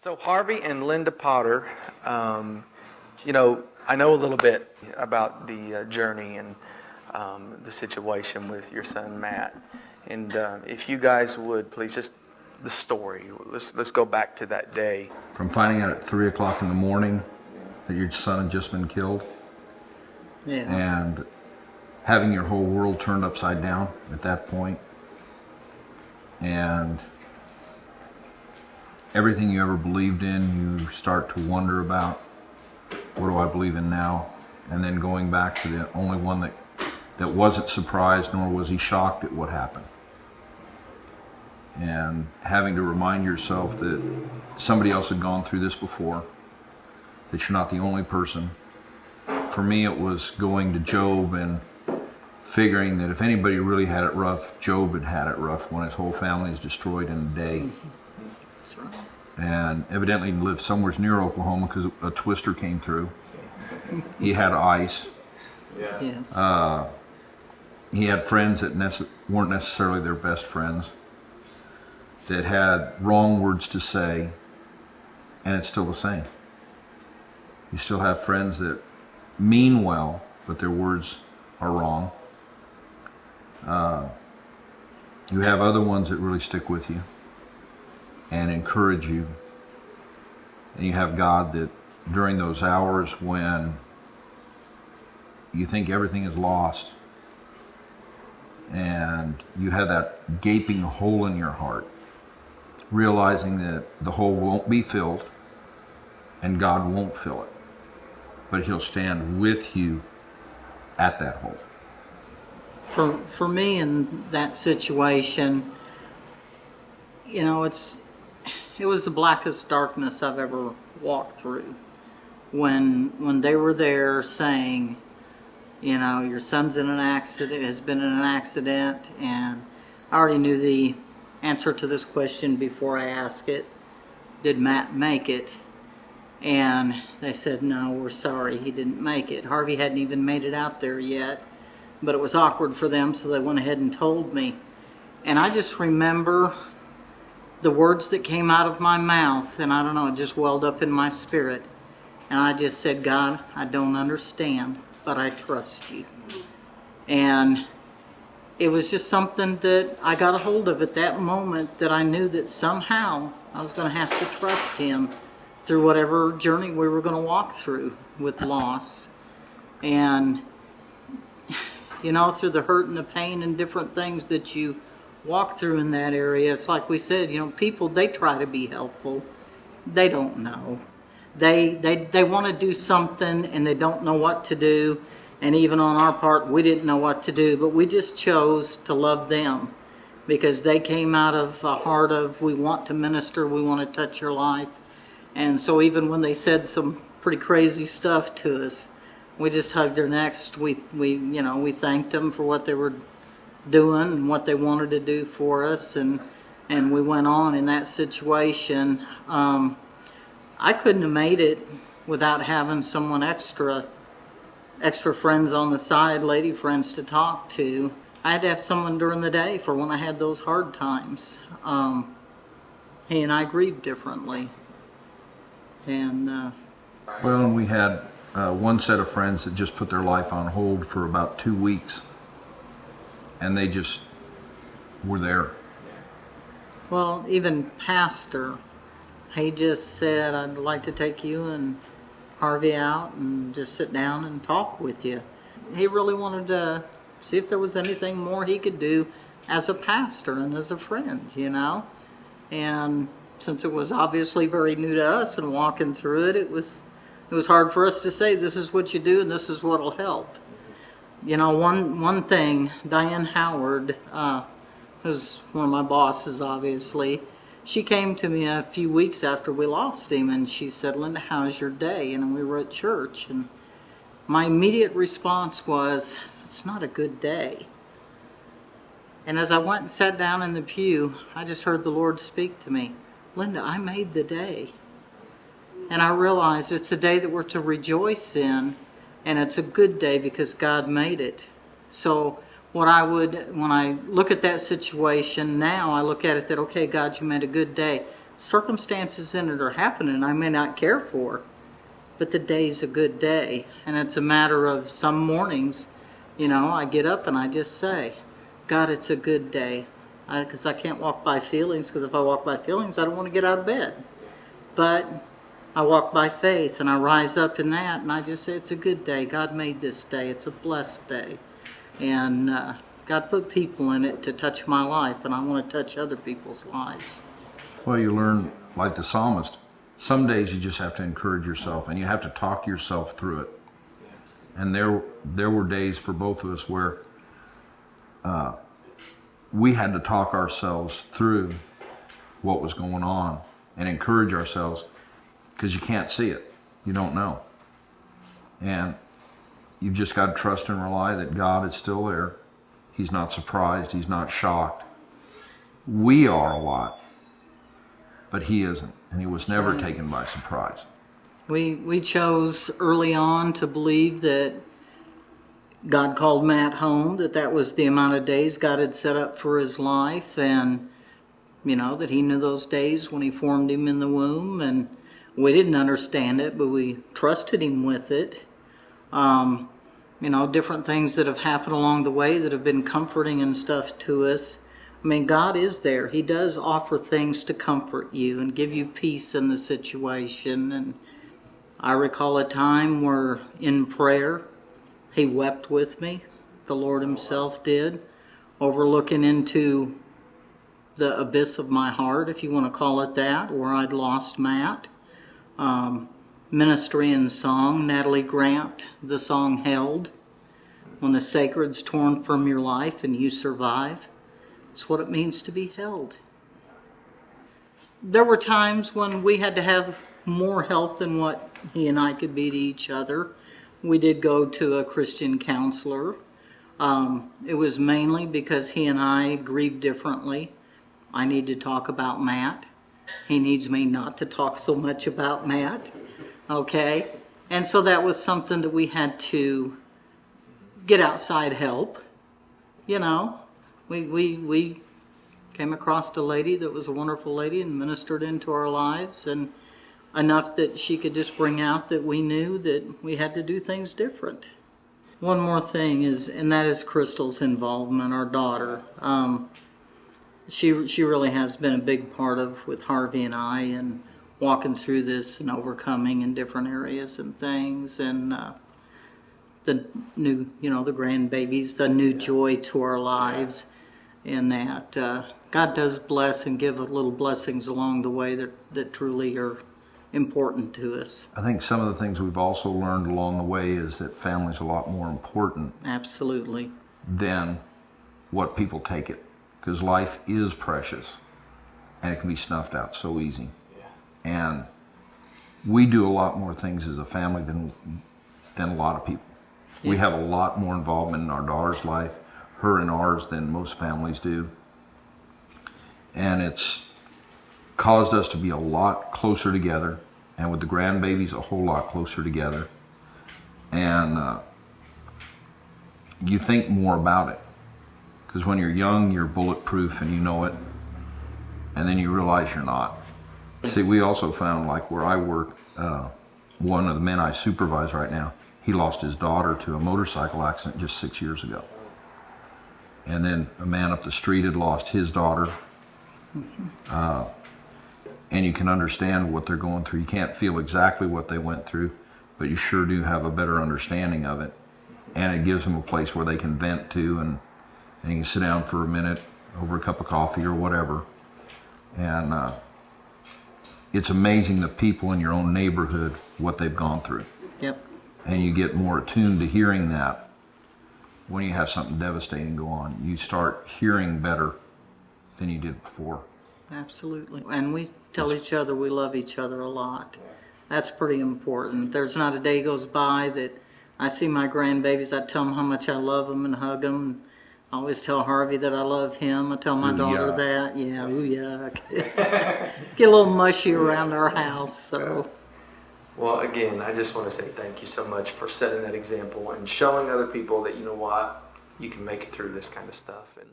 So Harvey and Linda Potter, I know a little bit about the journey and the situation with your son Matt, and if you guys would please just the story. Let's go back to that day. From finding out at 3 o'clock in the morning that your son had just been killed, and having your whole world turned upside down at that point, and everything you ever believed in, you start to wonder about, what do I believe in now? And then going back to the only one that wasn't surprised, nor was he shocked at what happened. And having to remind yourself that somebody else had gone through this before, that you're not the only person. For me, it was going to Job and figuring that if anybody really had it rough, Job had had it rough when his whole family is destroyed in a day. That's right. And evidently he lived somewhere near Oklahoma because a twister came through. He had ice. Yes. He had friends that weren't necessarily their best friends, that had wrong words to say, and it's still the same. You still have friends that mean well, but their words are wrong. You have other ones that really stick with you and encourage you. And you have God that during those hours when you think everything is lost and you have that gaping hole in your heart, realizing that the hole won't be filled and God won't fill it, but He'll stand with you at that hole. For me in that situation, it was the blackest darkness I've ever walked through. When they were there saying, your son's in an accident, has been in an accident, and I already knew the answer to this question before I asked it. Did Matt make it? And they said, no, we're sorry, he didn't make it. Harvey hadn't even made it out there yet, but it was awkward for them, so they went ahead and told me. And I just remember the words that came out of my mouth, and I don't know, it just welled up in my spirit. And I just said, God, I don't understand, but I trust you. And it was just something that I got a hold of at that moment, that I knew that somehow I was going to have to trust Him through whatever journey we were going to walk through with loss. And, through the hurt and the pain and different things that you walk through in that area, it's like we said, people, they try to be helpful. They don't know. They want to do something and they don't know what to do. And even on our part, we didn't know what to do, but we just chose to love them because they came out of a heart of, we want to minister, we want to touch your life. And so even when they said some pretty crazy stuff to us, we just hugged their necks. We thanked them for what they were doing and what they wanted to do for us, and we went on in that situation. I couldn't have made it without having someone extra friends on the side, lady friends to talk to. I had to have someone during the day for when I had those hard times. He and I grieved differently. And we had one set of friends that just put their life on hold for about 2 weeks, and they just were there. Well, even Pastor, he just said, I'd like to take you and Harvey out and just sit down and talk with you. He really wanted to see if there was anything more he could do as a pastor and as a friend, And since it was obviously very new to us and walking through it, it was hard for us to say, this is what you do and this is what'll help. One thing, Diane Howard, who's one of my bosses, obviously, she came to me a few weeks after we lost him, and she said, Linda, how's your day? And we were at church, and my immediate response was, it's not a good day. And as I went and sat down in the pew, I just heard the Lord speak to me, Linda, I made the day. And I realized it's a day that we're to rejoice in, and it's a good day because God made it. So when I look at that situation now, I look at it that, okay, God, you made a good day. circumstances in it are happening I may not care for, but the day's a good day. And it's a matter of some mornings, I get up and I just say, God, it's a good day. Because I can't walk by feelings, because if I walk by feelings, I don't want to get out of bed. But I walk by faith and I rise up in that and I just say, it's a good day. God made this day. It's a blessed day. And God put people in it to touch my life, and I want to touch other people's lives. Well, you learn, like the psalmist, some days you just have to encourage yourself and you have to talk yourself through it. And there were days for both of us where we had to talk ourselves through what was going on and encourage ourselves, because you can't see it. You don't know. And you've just got to trust and rely that God is still there. He's not surprised. He's not shocked. We are a lot, but he isn't. And he was never taken by surprise. We chose early on to believe that God called Matt home, that was the amount of days God had set up for his life, and that he knew those days when he formed him in the womb. And we didn't understand it, but we trusted him with it. Different things that have happened along the way that have been comforting and stuff to us. I mean, God is there. He does offer things to comfort you and give you peace in the situation. And I recall a time where in prayer, he wept with me. The Lord himself did, overlooking into the abyss of my heart, if you want to call it that, where I'd lost Matt. Ministry and song, Natalie Grant, the song Held. When the sacred's torn from your life and you survive, it's what it means to be held. There were times when we had to have more help than what he and I could be to each other. We did go to a Christian counselor. It was mainly because he and I grieved differently. I need to talk about Matt. He needs me not to talk so much about Matt. Okay? And so that was something that we had to get outside help. We came across a lady that was a wonderful lady and ministered into our lives, and enough that she could just bring out that we knew that we had to do things different. One more thing and that is Crystal's involvement, our daughter. She really has been a big part of with Harvey and I, and walking through this and overcoming in different areas and things, and the new, the grandbabies, the new joy to our lives, and that God does bless and give little blessings along the way that truly are important to us. I think some of the things we've also learned along the way is that family's a lot more important. Absolutely. Than what people take it. Because life is precious and it can be snuffed out so easy. And we do a lot more things as a family than a lot of people. We have a lot more involvement in our daughter's life, her and ours, than most families do. And it's caused us to be a lot closer together, and with the grandbabies a whole lot closer together. And you think more about it, because when you're young you're bulletproof and you know it, and then you realize you're not. See, we also found, like where I work, one of the men I supervise right now, he lost his daughter to a motorcycle accident just 6 years ago. And then a man up the street had lost his daughter. And you can understand what they're going through. You can't feel exactly what they went through, but you sure do have a better understanding of it. And it gives them a place where they can vent to, and you can sit down for a minute over a cup of coffee or whatever. And it's amazing the people in your own neighborhood, what they've gone through. Yep. And you get more attuned to hearing that when you have something devastating go on. You start hearing better than you did before. Absolutely. And we tell each other we love each other a lot. That's pretty important. There's not a day goes by that I see my grandbabies, I tell them how much I love them and hug them. I always tell Harvey that I love him. I tell my daughter that. Yeah, ooh, yuck. Get a little mushy around our house, so. Well, again, I just want to say thank you so much for setting that example and showing other people that, you know what, you can make it through this kind of stuff. And